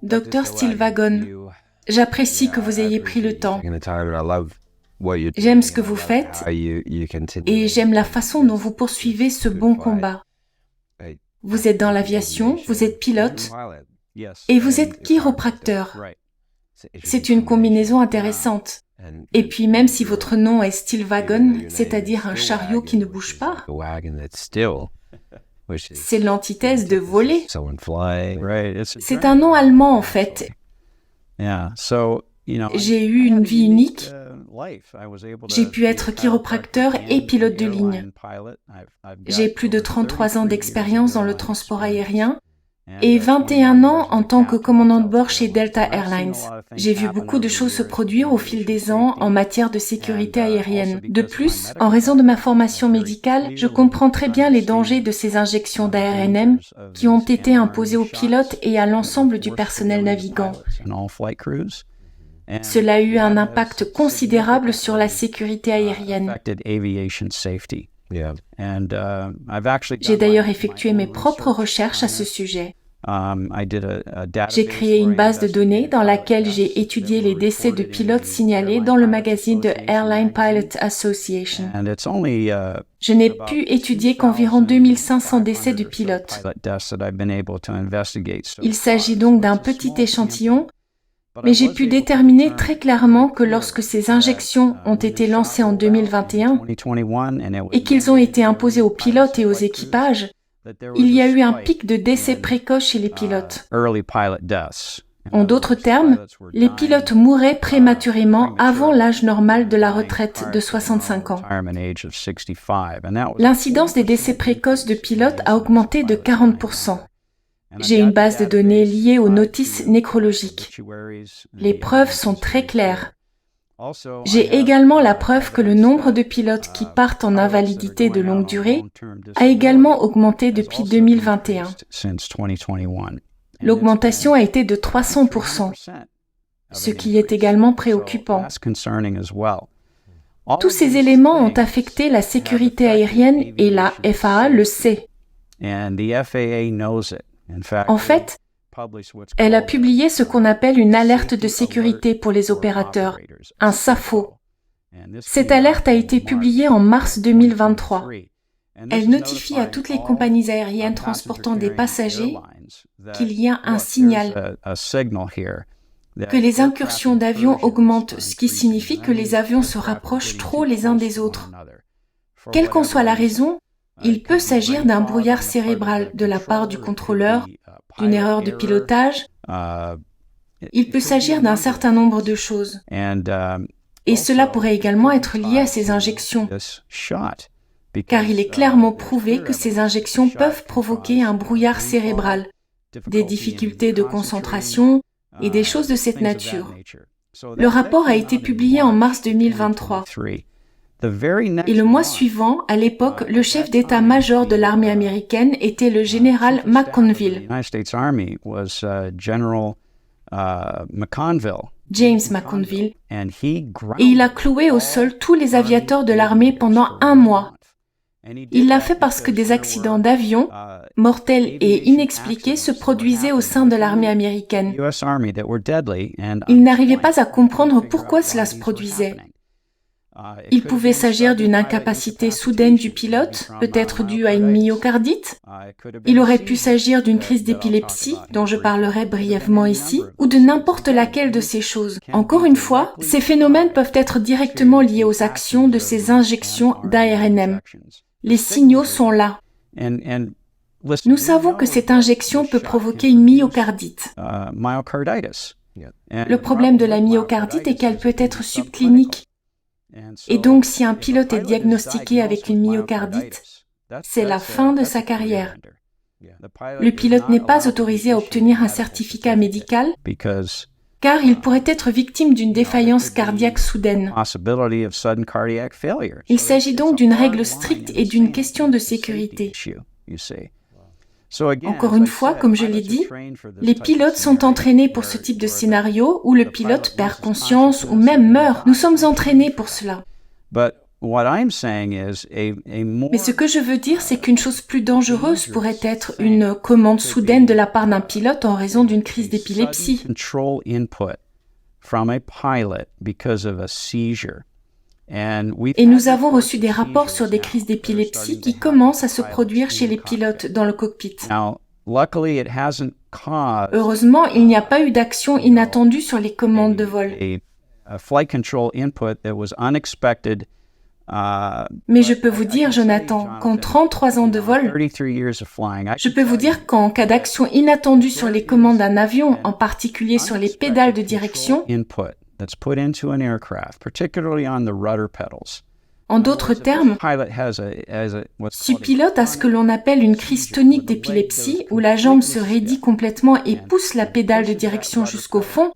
Docteur Stilwagon, j'apprécie que vous ayez pris le temps. J'aime ce que vous faites et j'aime la façon dont vous poursuivez ce bon combat. Vous êtes dans l'aviation, vous êtes pilote et vous êtes chiropracteur. C'est une combinaison intéressante. Et puis même si votre nom est Stilwagon, c'est-à-dire un chariot qui ne bouge pas, c'est l'antithèse de voler. C'est un nom allemand en fait. J'ai eu une vie unique. J'ai pu être chiropracteur et pilote de ligne. J'ai plus de 33 ans d'expérience dans le transport aérien et 21 ans en tant que commandant de bord chez Delta Airlines. J'ai vu beaucoup de choses se produire au fil des ans en matière de sécurité aérienne. De plus, en raison de ma formation médicale, je comprends très bien les dangers de ces injections d'ARNM qui ont été imposées aux pilotes et à l'ensemble du personnel navigant. Cela a eu un impact considérable sur la sécurité aérienne. J'ai d'ailleurs effectué mes propres recherches à ce sujet. J'ai créé une base de données dans laquelle j'ai étudié les décès de pilotes signalés dans le magazine de Airline Pilot Association. Je n'ai pu étudier qu'environ 2500 décès de pilotes. Il s'agit donc d'un petit échantillon, mais j'ai pu déterminer très clairement que lorsque ces injections ont été lancées en 2021 et qu'ils ont été imposés aux pilotes et aux équipages, il y a eu un pic de décès précoce chez les pilotes. En d'autres termes, les pilotes mouraient prématurément avant l'âge normal de la retraite de 65 ans. L'incidence des décès précoces de pilotes a augmenté de 40%. J'ai une base de données liée aux notices nécrologiques. Les preuves sont très claires. J'ai également la preuve que le nombre de pilotes qui partent en invalidité de longue durée a également augmenté depuis 2021. L'augmentation a été de 300%, ce qui est également préoccupant. Tous ces éléments ont affecté la sécurité aérienne et la FAA le sait. En fait, elle a publié ce qu'on appelle une alerte de sécurité pour les opérateurs, un SAFO. Cette alerte a été publiée en mars 2023. Elle notifie à toutes les compagnies aériennes transportant des passagers qu'il y a un signal, que les incursions d'avions augmentent, ce qui signifie que les avions se rapprochent trop les uns des autres. Quelle qu'en soit la raison, il peut s'agir d'un brouillard cérébral de la part du contrôleur, d'une erreur de pilotage. Il peut s'agir d'un certain nombre de choses. Et cela pourrait également être lié à ces injections, car il est clairement prouvé que ces injections peuvent provoquer un brouillard cérébral, des difficultés de concentration et des choses de cette nature. Le rapport a été publié en mars 2023. Et le mois suivant, à l'époque, le chef d'état-major de l'armée américaine était le général McConville. James McConville. Et il a cloué au sol tous les aviateurs de l'armée pendant 1 mois. Il l'a fait parce que des accidents d'avion, mortels et inexpliqués, se produisaient au sein de l'armée américaine. Il n'arrivait pas à comprendre pourquoi cela se produisait. Il pouvait s'agir d'une incapacité soudaine du pilote, peut-être due à une myocardite. Il aurait pu s'agir d'une crise d'épilepsie, dont je parlerai brièvement ici, ou de n'importe laquelle de ces choses. Encore une fois, ces phénomènes peuvent être directement liés aux actions de ces injections d'ARNM. Les signaux sont là. Nous savons que cette injection peut provoquer une myocardite. Le problème de la myocardite est qu'elle peut être subclinique. Et donc, si un pilote est diagnostiqué avec une myocardite, c'est la fin de sa carrière. Le pilote n'est pas autorisé à obtenir un certificat médical, car il pourrait être victime d'une défaillance cardiaque soudaine. Il s'agit donc d'une règle stricte et d'une question de sécurité. Encore une fois, comme je l'ai dit, les pilotes sont entraînés pour ce type de scénario où le pilote perd conscience ou même meurt. Nous sommes entraînés pour cela. Mais ce que je veux dire, c'est qu'une chose plus dangereuse pourrait être une commande soudaine de la part d'un pilote en raison d'une crise d'épilepsie. Et nous avons reçu des rapports sur des crises d'épilepsie qui commencent à se produire chez les pilotes dans le cockpit. Heureusement, il n'y a pas eu d'action inattendue sur les commandes de vol. Mais je peux vous dire, Jonathan, qu'en 33 ans de vol, je peux vous dire qu'en cas d'action inattendue sur les commandes d'un avion, en particulier sur les pédales de direction, en d'autres termes, si pilote a ce que l'on appelle une crise tonique d'épilepsie, où la jambe se raidit complètement et pousse la pédale de direction jusqu'au fond,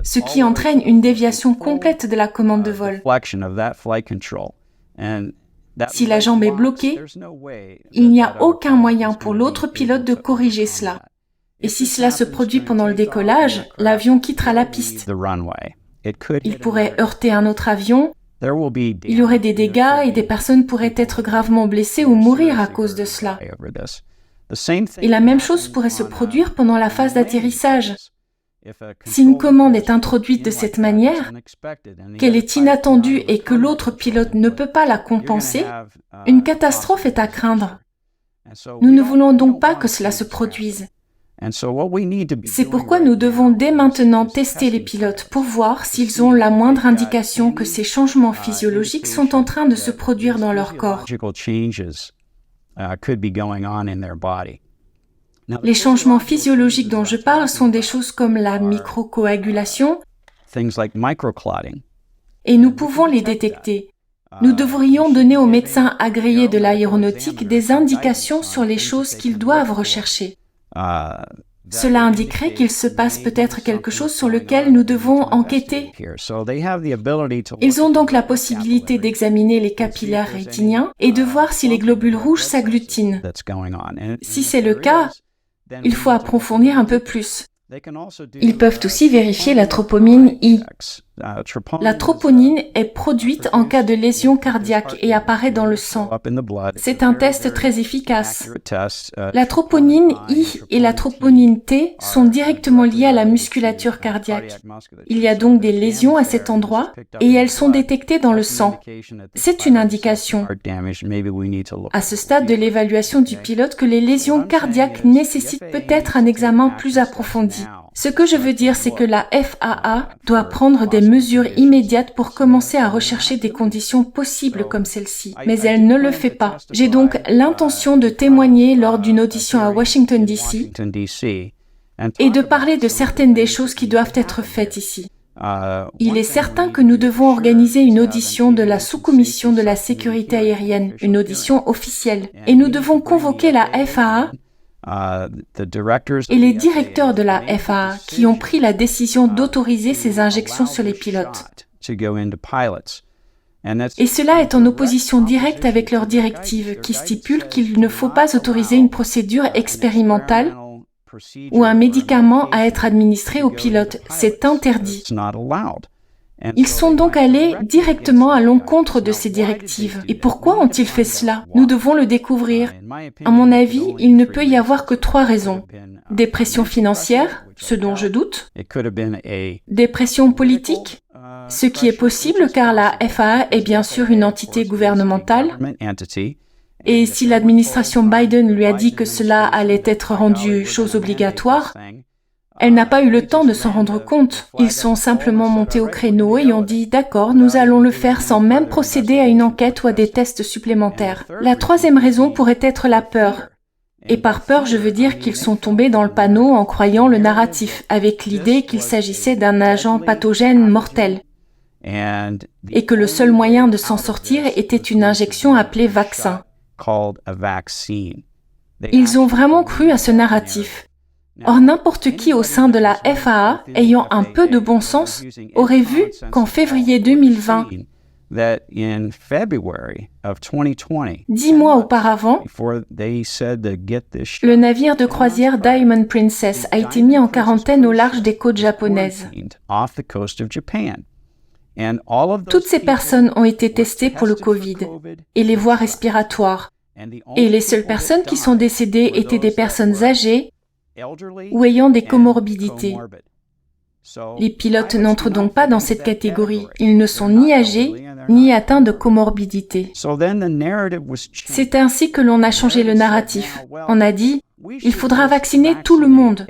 ce qui entraîne une déviation complète de la commande de vol. Si la jambe est bloquée, il n'y a aucun moyen pour l'autre pilote de corriger cela. Et si cela se produit pendant le décollage, l'avion quittera la piste. Il pourrait heurter un autre avion, il y aurait des dégâts et des personnes pourraient être gravement blessées ou mourir à cause de cela. Et la même chose pourrait se produire pendant la phase d'atterrissage. Si une commande est introduite de cette manière, qu'elle est inattendue et que l'autre pilote ne peut pas la compenser, une catastrophe est à craindre. Nous ne voulons donc pas que cela se produise. C'est pourquoi nous devons dès maintenant tester les pilotes pour voir s'ils ont la moindre indication que ces changements physiologiques sont en train de se produire dans leur corps. Les changements physiologiques dont je parle sont des choses comme la microcoagulation, et nous pouvons les détecter. Nous devrions donner aux médecins agréés de l'aéronautique des indications sur les choses qu'ils doivent rechercher. Cela indiquerait qu'il se passe peut-être quelque chose sur lequel nous devons enquêter. Ils ont donc la possibilité d'examiner les capillaires rétiniens et de voir si les globules rouges s'agglutinent. Si c'est le cas, il faut approfondir un peu plus. Ils peuvent aussi vérifier la troponine I. La troponine est produite en cas de lésion cardiaque et apparaît dans le sang. C'est un test très efficace. La troponine I et la troponine T sont directement liées à la musculature cardiaque. Il y a donc des lésions à cet endroit et elles sont détectées dans le sang. C'est une indication, à ce stade de l'évaluation du pilote, que les lésions cardiaques nécessitent peut-être un examen plus approfondi. Ce que je veux dire, c'est que la FAA doit prendre des mesures immédiates pour commencer à rechercher des conditions possibles comme celle-ci. Mais elle ne le fait pas. J'ai donc l'intention de témoigner lors d'une audition à Washington, D.C. et de parler de certaines des choses qui doivent être faites ici. Il est certain que nous devons organiser une audition de la sous-commission de la sécurité aérienne, une audition officielle. Et nous devons convoquer la FAA et les directeurs de la FAA qui ont pris la décision d'autoriser ces injections sur les pilotes. Et cela est en opposition directe avec leur directive qui stipule qu'il ne faut pas autoriser une procédure expérimentale ou un médicament à être administré aux pilotes. C'est interdit. Ils sont donc allés directement à l'encontre de ces directives. Et pourquoi ont-ils fait cela? Nous devons le découvrir. À mon avis, il ne peut y avoir que 3 raisons. Des pressions financières, ce dont je doute. Des pressions politiques, ce qui est possible car la FAA est bien sûr une entité gouvernementale. Et si l'administration Biden lui a dit que cela allait être rendu chose obligatoire, elle n'a pas eu le temps de s'en rendre compte. Ils sont simplement montés au créneau et ont dit « D'accord, nous allons le faire sans même procéder à une enquête ou à des tests supplémentaires. » La 3e raison pourrait être la peur. Et par peur, je veux dire qu'ils sont tombés dans le panneau en croyant le narratif, avec l'idée qu'il s'agissait d'un agent pathogène mortel. Et que le seul moyen de s'en sortir était une injection appelée vaccin. Ils ont vraiment cru à ce narratif. Or, n'importe qui au sein de la FAA, ayant un peu de bon sens, aurait vu qu'en février 2020, 10 mois auparavant, le navire de croisière Diamond Princess a été mis en quarantaine au large des côtes japonaises. Toutes ces personnes ont été testées pour le Covid et les voies respiratoires. Et les seules personnes qui sont décédées étaient des personnes âgées ou ayant des comorbidités. Les pilotes n'entrent donc pas dans cette catégorie. Ils ne sont ni âgés, ni atteints de comorbidité. C'est ainsi que l'on a changé le narratif. On a dit, il faudra vacciner tout le monde,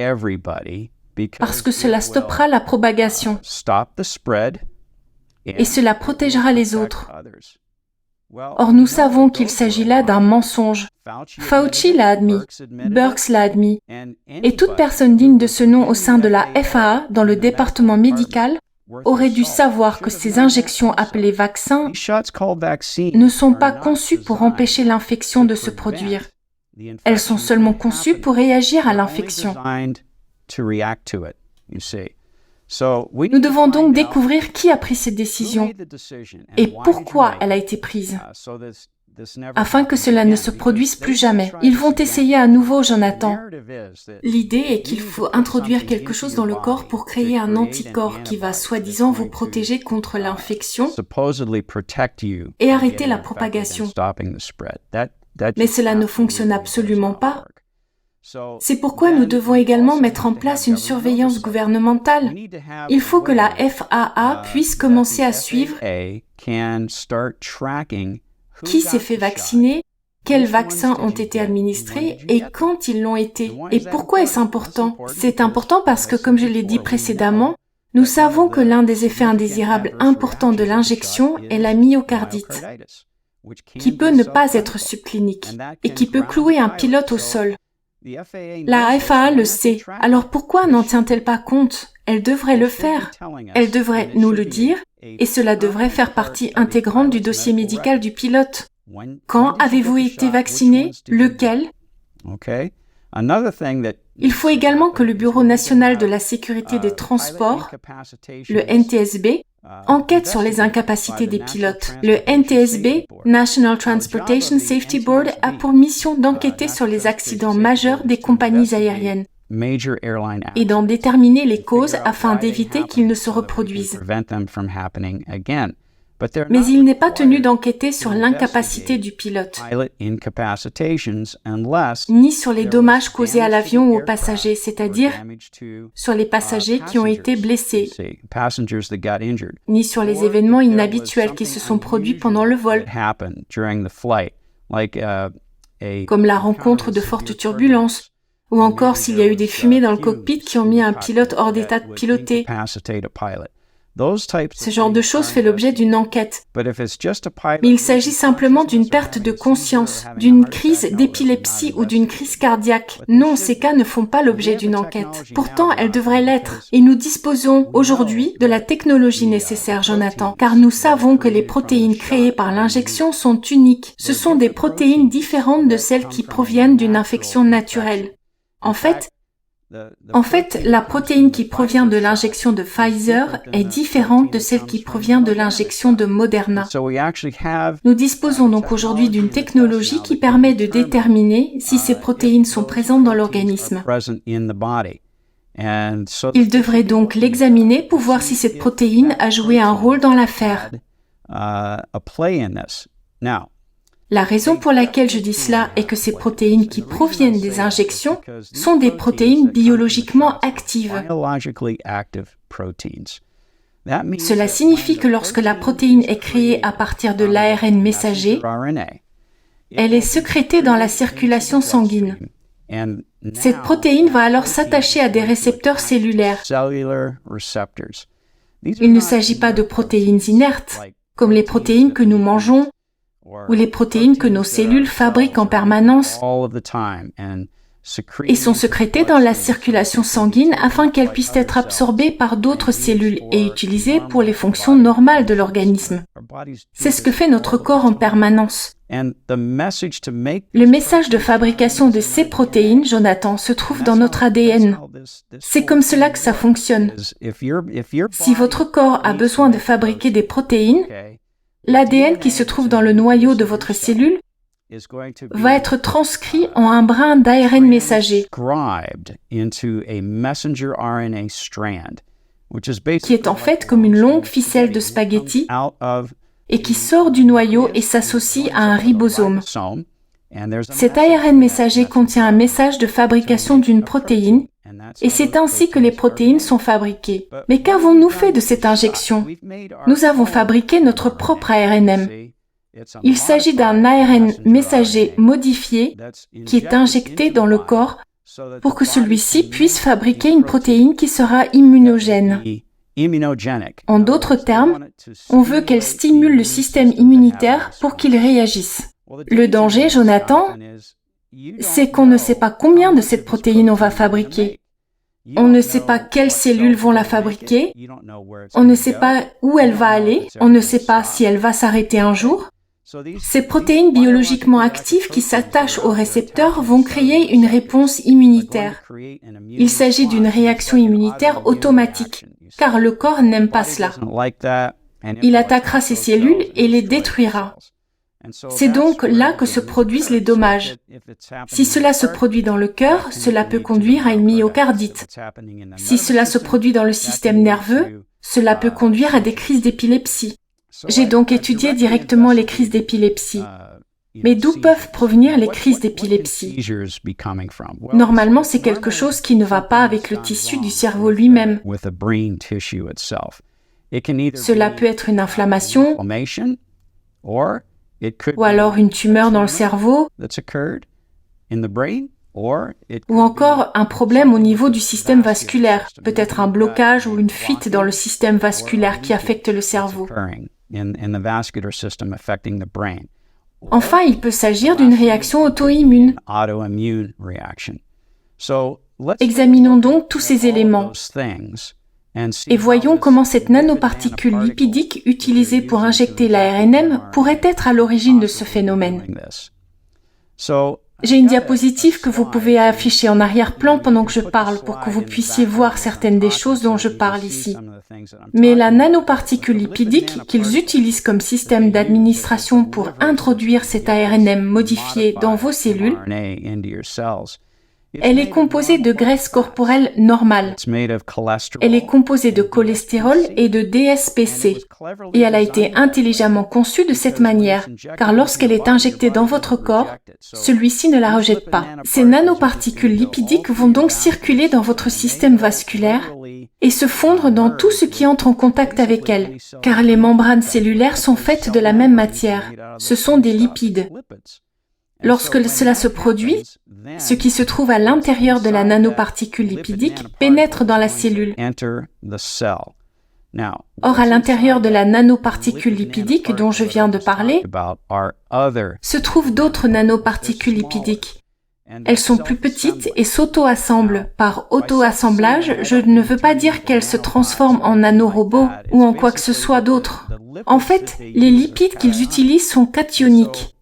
parce que cela stoppera la propagation et cela protégera les autres. Or, nous savons qu'il s'agit là d'un mensonge. Fauci l'a admis, Birx l'a admis, et toute personne digne de ce nom au sein de la FAA, dans le département médical, aurait dû savoir que ces injections appelées vaccins ne sont pas conçues pour empêcher l'infection de se produire. Elles sont seulement conçues pour réagir à l'infection. Nous devons donc découvrir qui a pris cette décision et pourquoi elle a été prise, afin que cela ne se produise plus jamais. Ils vont essayer à nouveau, Jonathan. L'idée est qu'il faut introduire quelque chose dans le corps pour créer un anticorps qui va soi-disant vous protéger contre l'infection et arrêter la propagation. Mais cela ne fonctionne absolument pas. C'est pourquoi nous devons également mettre en place une surveillance gouvernementale. Il faut que la FAA puisse commencer à suivre qui s'est fait vacciner, quels vaccins ont été administrés et quand ils l'ont été. Et pourquoi est-ce important? C'est important parce que, comme je l'ai dit précédemment, nous savons que l'un des effets indésirables importants de l'injection est la myocardite, qui peut ne pas être subclinique et qui peut clouer un pilote au sol. La FAA le sait, alors pourquoi n'en tient-elle pas compte? Elle devrait le faire. Elle devrait nous le dire, et cela devrait faire partie intégrante du dossier médical du pilote. Quand avez-vous été vacciné? Lequel? Il faut également que le Bureau national de la sécurité des transports, le NTSB, enquête sur les incapacités des pilotes. Le NTSB, National Transportation Safety Board, a pour mission d'enquêter sur les accidents majeurs des compagnies aériennes et d'en déterminer les causes afin d'éviter qu'ils ne se reproduisent. Mais il n'est pas tenu d'enquêter sur l'incapacité du pilote, ni sur les dommages causés à l'avion ou aux passagers, c'est-à-dire sur les passagers qui ont été blessés, ni sur les événements inhabituels qui se sont produits pendant le vol, comme la rencontre de fortes turbulences, ou encore s'il y a eu des fumées dans le cockpit qui ont mis un pilote hors d'état de piloter. Ce genre de choses fait l'objet d'une enquête. Mais il s'agit simplement d'une perte de conscience, d'une crise d'épilepsie ou d'une crise cardiaque. Non, ces cas ne font pas l'objet d'une enquête. Pourtant, elles devraient l'être. Et nous disposons aujourd'hui de la technologie nécessaire, Jonathan, car nous savons que les protéines créées par l'injection sont uniques. Ce sont des protéines différentes de celles qui proviennent d'une infection naturelle. En fait, la protéine qui provient de l'injection de Pfizer est différente de celle qui provient de l'injection de Moderna. Nous disposons donc aujourd'hui d'une technologie qui permet de déterminer si ces protéines sont présentes dans l'organisme. Il devrait donc l'examiner pour voir si cette protéine a joué un rôle dans l'affaire. La raison pour laquelle je dis cela est que ces protéines qui proviennent des injections sont des protéines biologiquement actives. Cela signifie que lorsque la protéine est créée à partir de l'ARN messager, elle est sécrétée dans la circulation sanguine. Cette protéine va alors s'attacher à des récepteurs cellulaires. Il ne s'agit pas de protéines inertes, comme les protéines que nous mangeons, ou les protéines que nos cellules fabriquent en permanence et sont sécrétées dans la circulation sanguine afin qu'elles puissent être absorbées par d'autres cellules et utilisées pour les fonctions normales de l'organisme. C'est ce que fait notre corps en permanence. Le message de fabrication de ces protéines, Jonathan, se trouve dans notre ADN. C'est comme cela que ça fonctionne. Si votre corps a besoin de fabriquer des protéines, l'ADN qui se trouve dans le noyau de votre cellule va être transcrit en un brin d'ARN messager. qui est en fait comme une longue ficelle de spaghetti et qui sort du noyau et s'associe à un ribosome. Cet ARN messager contient un message de fabrication d'une protéine, et c'est ainsi que les protéines sont fabriquées. Mais qu'avons-nous fait de cette injection? Nous avons fabriqué notre propre ARNM. Il s'agit d'un ARN messager modifié qui est injecté dans le corps pour que celui-ci puisse fabriquer une protéine qui sera immunogène. En d'autres termes, on veut qu'elle stimule le système immunitaire pour qu'il réagisse. Le danger, Jonathan, c'est qu'on ne sait pas combien de cette protéine on va fabriquer. On ne sait pas quelles cellules vont la fabriquer. On ne sait pas où elle va aller. On ne sait pas si elle va s'arrêter un jour. Ces protéines biologiquement actives qui s'attachent aux récepteurs vont créer une réponse immunitaire. Il s'agit d'une réaction immunitaire automatique, car le corps n'aime pas cela. Il attaquera ces cellules et les détruira. C'est donc là que se produisent les dommages. Si cela se produit dans le cœur, cela peut conduire à une myocardite. Si cela se produit dans le système nerveux, cela peut conduire à des crises d'épilepsie. J'ai donc étudié directement les crises d'épilepsie. Mais d'où peuvent provenir les crises d'épilepsie? Normalement, c'est quelque chose qui ne va pas avec le tissu du cerveau lui-même. Cela peut être une inflammation, ou alors une tumeur dans le cerveau, ou encore un problème au niveau du système vasculaire, peut-être un blocage ou une fuite dans le système vasculaire qui affecte le cerveau. Enfin, il peut s'agir d'une réaction auto-immune. Examinons donc tous ces éléments et voyons comment cette nanoparticule lipidique utilisée pour injecter l'ARNM pourrait être à l'origine de ce phénomène. J'ai une diapositive que vous pouvez afficher en arrière-plan pendant que je parle pour que vous puissiez voir certaines des choses dont je parle ici. Mais la nanoparticule lipidique qu'ils utilisent comme système d'administration pour introduire cet ARNM modifié dans vos cellules, elle est composée de graisse corporelle normale. Elle est composée de cholestérol et de DSPC. Et elle a été intelligemment conçue de cette manière, car lorsqu'elle est injectée dans votre corps, celui-ci ne la rejette pas. Ces nanoparticules lipidiques vont donc circuler dans votre système vasculaire et se fondre dans tout ce qui entre en contact avec elle, car les membranes cellulaires sont faites de la même matière. Ce sont des lipides. Lorsque cela se produit, ce qui se trouve à l'intérieur de la nanoparticule lipidique pénètre dans la cellule. Or, à l'intérieur de la nanoparticule lipidique dont je viens de parler, se trouvent d'autres nanoparticules lipidiques. Elles sont plus petites et s'auto-assemblent. Par auto-assemblage, je ne veux pas dire qu'elles se transforment en nanorobots ou en quoi que ce soit d'autre. En fait, les lipides qu'ils utilisent sont cationiques.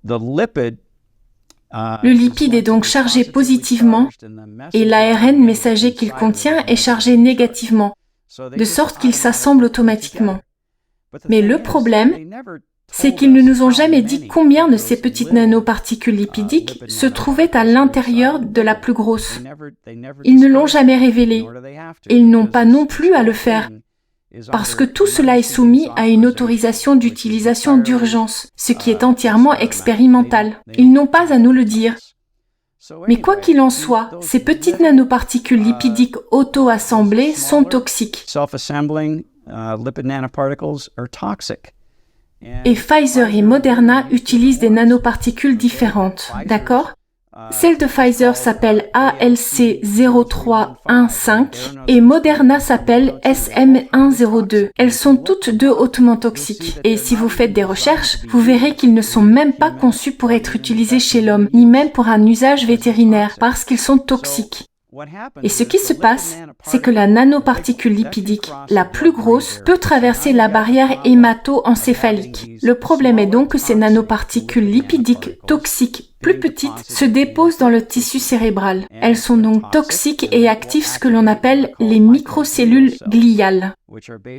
Le lipide est donc chargé positivement et l'ARN messager qu'il contient est chargé négativement, de sorte qu'il s'assemble automatiquement. Mais le problème, c'est qu'ils ne nous ont jamais dit combien de ces petites nanoparticules lipidiques se trouvaient à l'intérieur de la plus grosse. Ils ne l'ont jamais révélé et ils n'ont pas non plus à le faire. Parce que tout cela est soumis à une autorisation d'utilisation d'urgence, ce qui est entièrement expérimental. Ils n'ont pas à nous le dire. Mais quoi qu'il en soit, ces petites nanoparticules lipidiques auto-assemblées sont toxiques. Et Pfizer et Moderna utilisent des nanoparticules différentes, d'accord? Celle de Pfizer s'appelle ALC0315 et Moderna s'appelle SM102. Elles sont toutes deux hautement toxiques. Et si vous faites des recherches, vous verrez qu'ils ne sont même pas conçus pour être utilisés chez l'homme, ni même pour un usage vétérinaire, parce qu'ils sont toxiques. Et ce qui se passe, c'est que la nanoparticule lipidique, la plus grosse, peut traverser la barrière hémato-encéphalique. Le problème est donc que ces nanoparticules lipidiques toxiques plus petites se déposent dans le tissu cérébral. Elles sont donc toxiques et activent ce que l'on appelle les microcellules gliales,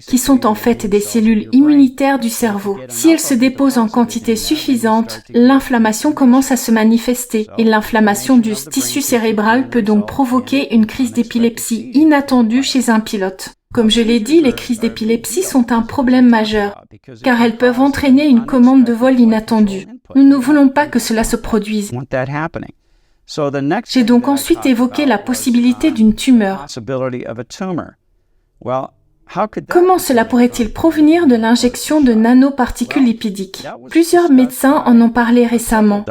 qui sont en fait des cellules immunitaires du cerveau. Si elles se déposent en quantité suffisante, l'inflammation commence à se manifester et l'inflammation du tissu cérébral peut donc provoquer une crise d'épilepsie inattendue chez un pilote. Comme je l'ai dit, les crises d'épilepsie sont un problème majeur, car elles peuvent entraîner une commande de vol inattendue. Nous ne voulons pas que cela se produise. J'ai donc ensuite évoqué la possibilité d'une tumeur. Comment cela pourrait-il provenir de l'injection de nanoparticules lipidiques? Plusieurs médecins en ont parlé récemment.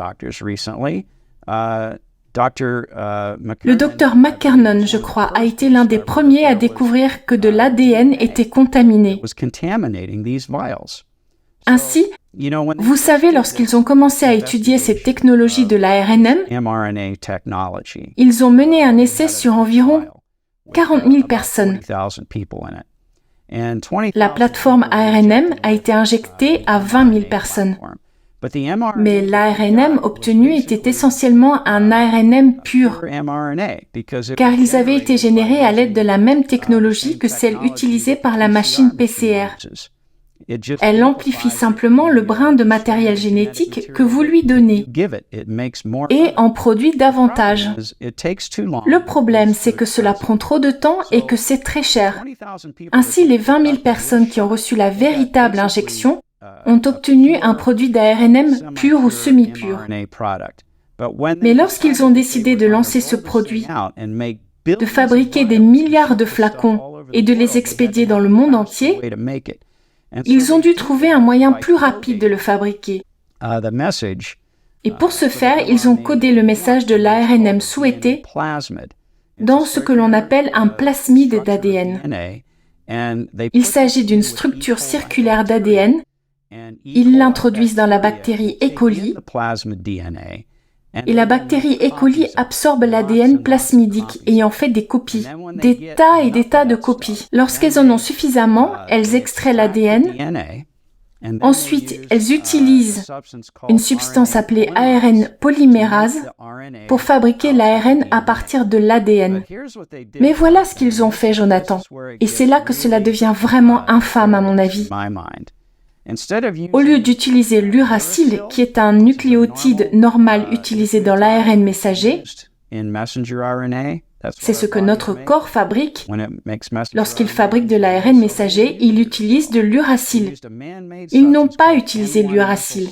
Le docteur McKernan, je crois, a été l'un des premiers à découvrir que de l'ADN était contaminé. Ainsi, vous savez, lorsqu'ils ont commencé à étudier ces technologies de l'ARNM, ils ont mené un essai sur environ 40 000 personnes. La plateforme ARNM a été injectée à 20 000 personnes. Mais l'ARNM obtenu était essentiellement un ARNM pur, car ils avaient été générés à l'aide de la même technologie que celle utilisée par la machine PCR. Elle amplifie simplement le brin de matériel génétique que vous lui donnez et en produit davantage. Le problème, c'est que cela prend trop de temps et que c'est très cher. Ainsi, les 20 000 personnes qui ont reçu la véritable injection ont obtenu un produit d'ARNM pur ou semi-pur. Mais lorsqu'ils ont décidé de lancer ce produit, de fabriquer des milliards de flacons et de les expédier dans le monde entier, ils ont dû trouver un moyen plus rapide de le fabriquer. Et pour ce faire, ils ont codé le message de l'ARNM souhaité dans ce que l'on appelle un plasmide d'ADN. Il s'agit d'une structure circulaire d'ADN. Ils l'introduisent dans la bactérie E. coli et la bactérie E. coli absorbe l'ADN plasmidique et en fait des copies, des tas et des tas de copies. Lorsqu'elles en ont suffisamment, elles extraient l'ADN. Ensuite, elles utilisent une substance appelée ARN polymérase pour fabriquer l'ARN à partir de l'ADN. Mais voilà ce qu'ils ont fait, Jonathan. Et c'est là que cela devient vraiment infâme à mon avis. Au lieu d'utiliser l'uracile, qui est un nucléotide normal utilisé dans l'ARN messager, c'est ce que notre corps fabrique. Lorsqu'il fabrique de l'ARN messager, il utilise de l'uracile. Ils n'ont pas utilisé l'uracile.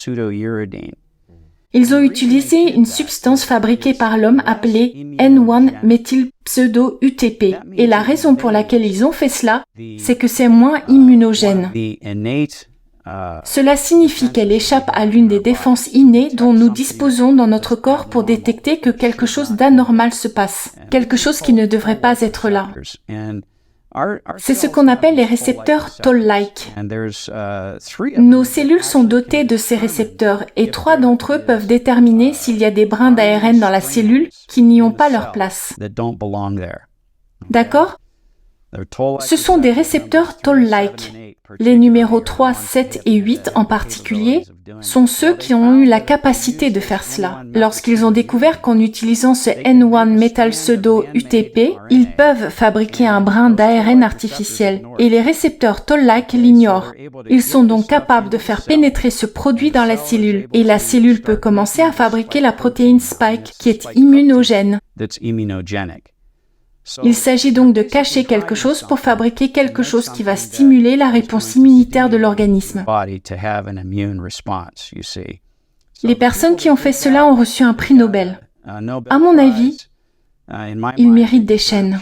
Ils ont utilisé une substance fabriquée par l'homme appelée N1-méthylpseudo-UTP. Et la raison pour laquelle ils ont fait cela, c'est que c'est moins immunogène. Cela signifie qu'elle échappe à l'une des défenses innées dont nous disposons dans notre corps pour détecter que quelque chose d'anormal se passe, quelque chose qui ne devrait pas être là. C'est ce qu'on appelle les récepteurs Toll-like. Nos cellules sont dotées de ces récepteurs et 3 d'entre eux peuvent déterminer s'il y a des brins d'ARN dans la cellule qui n'y ont pas leur place. D'accord ? Ce sont des récepteurs Toll-like. Les numéros 3, 7 et 8 en particulier sont ceux qui ont eu la capacité de faire cela. Lorsqu'ils ont découvert qu'en utilisant ce N1-méthylpseudo-UTP, ils peuvent fabriquer un brin d'ARN artificiel. Et les récepteurs Toll-like l'ignorent. Ils sont donc capables de faire pénétrer ce produit dans la cellule. Et la cellule peut commencer à fabriquer la protéine Spike qui est immunogène. Il s'agit donc de cacher quelque chose pour fabriquer quelque chose qui va stimuler la réponse immunitaire de l'organisme. Les personnes qui ont fait cela ont reçu un prix Nobel. À mon avis, ils méritent des chaînes.